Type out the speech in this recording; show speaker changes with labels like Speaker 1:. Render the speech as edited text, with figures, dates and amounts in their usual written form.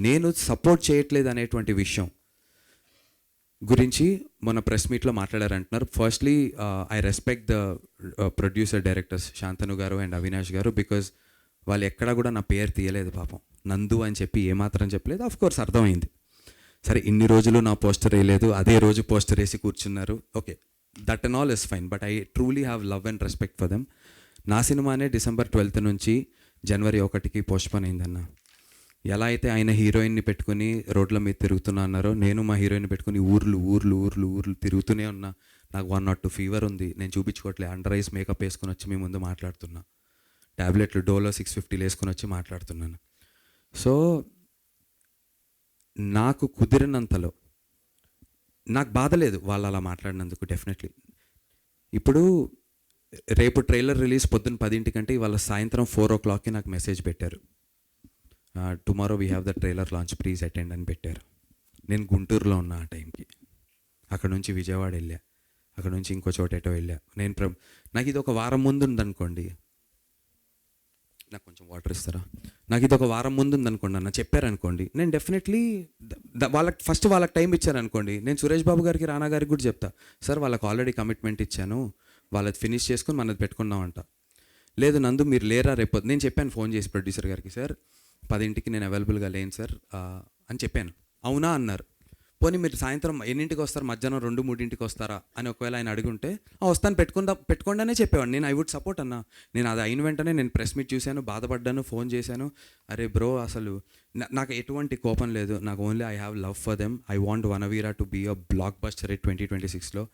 Speaker 1: నేను సపోర్ట్ చేయట్లేదు అనేటువంటి విషయం గురించి మన ప్రెస్ మీట్లో మాట్లాడారంటున్నారు. Firstly I respect the producer directors Shantanu garu and Avinash గారు, బికాజ్ వాళ్ళు ఎక్కడా కూడా నా పేరు తీయలేదు పాపం. నందు అని చెప్పి ఏమాత్రం చెప్పలేదు. ఆఫ్ కోర్స్ అర్థమైంది. సరే ఇన్ని రోజులు నా పోస్టర్ వేయలేదు, అదే రోజు పోస్టర్ వేసి కూర్చున్నారు. Okay, that and all is fine, but I truly have love and respect for them. నా సినిమానే December 12th నుంచి January 1కి పోస్ట్పోన్ అయిందన్న. ఎలా అయితే ఆయన హీరోయిన్ని పెట్టుకుని రోడ్ల మీద తిరుగుతున్నా అన్నారో, నేను మా హీరోయిన్ పెట్టుకుని ఊర్లు ఊర్లు ఊర్లు ఊర్లు తిరుగుతూనే ఉన్నా. నాకు 102 ఫీవర్ ఉంది, నేను చూపించుకోవట్లే. అండర్ ఐస్ మేకప్ వేసుకొని వచ్చి మీ ముందు మాట్లాడుతున్నా. ట్యాబ్లెట్లు డోలో 650 వేసుకొని వచ్చి మాట్లాడుతున్నాను. సో నాకు కుదిరినంతలో నాకు బాధ లేదు వాళ్ళు అలా మాట్లాడినందుకు. డెఫినెట్లీ ఇప్పుడు రేపు ట్రైలర్ రిలీజ్ పొద్దున్న 10 ఇవాళ సాయంత్రం 4 నాకు మెసేజ్ పెట్టారు. Tomorrow we have the trailer launch, please attend అని పెట్టారు. నేను గుంటూరులో ఉన్నా ఆ టైంకి. అక్కడ నుంచి విజయవాడ వెళ్ళా, అక్కడ నుంచి ఇంకో చోట ఎటో వెళ్ళా. నాకు ఇది ఒక వారం ముందు ఉందనుకోండి, నాకు కొంచెం వాటర్ ఇస్తారా, నాకు ఇది ఒక వారం ముందు ఉందనుకోండి అన్న చెప్పారనుకోండి, నేను డెఫినెట్లీ వాళ్ళకి వాళ్ళకి టైం ఇచ్చారనుకోండి, నేను సురేష్ బాబు గారికి రానా గారికి కూడా చెప్తా, సార్ వాళ్ళకి ఆల్రెడీ కమిట్మెంట్ ఇచ్చాను, వాళ్ళది ఫినిష్ చేసుకొని మనది పెట్టుకున్నామంట. లేదు నందు మీరు లేరా రేపు, నేను చెప్పాను ఫోన్ చేసి ప్రొడ్యూసర్ గారికి, సార్ 10ంటికి నేను అవైలబుల్గా లేను సార్ అని చెప్పాను. అవునా అన్నారు. పోనీ మీరు సాయంత్రం ఎన్నింటికి వస్తారు, మధ్యాహ్నం 2-3ంటికి వస్తారా అని ఒకవేళ ఆయన అడుగుంటే వస్తాను పెట్టుకుండానే చెప్పేవాడు. నేను ఐ వుడ్ సపోర్ట్ అన్న. నేను అది అయిన వెంటనే నేను ప్రెస్ మీట్ చూశాను, బాధపడ్డాను, ఫోన్ చేశాను. అరే బ్రో అసలు నాకు ఎటువంటి కోపం లేదు, నాకు only I have love for them. I want Vanaveera to be a blockbuster 2026లో.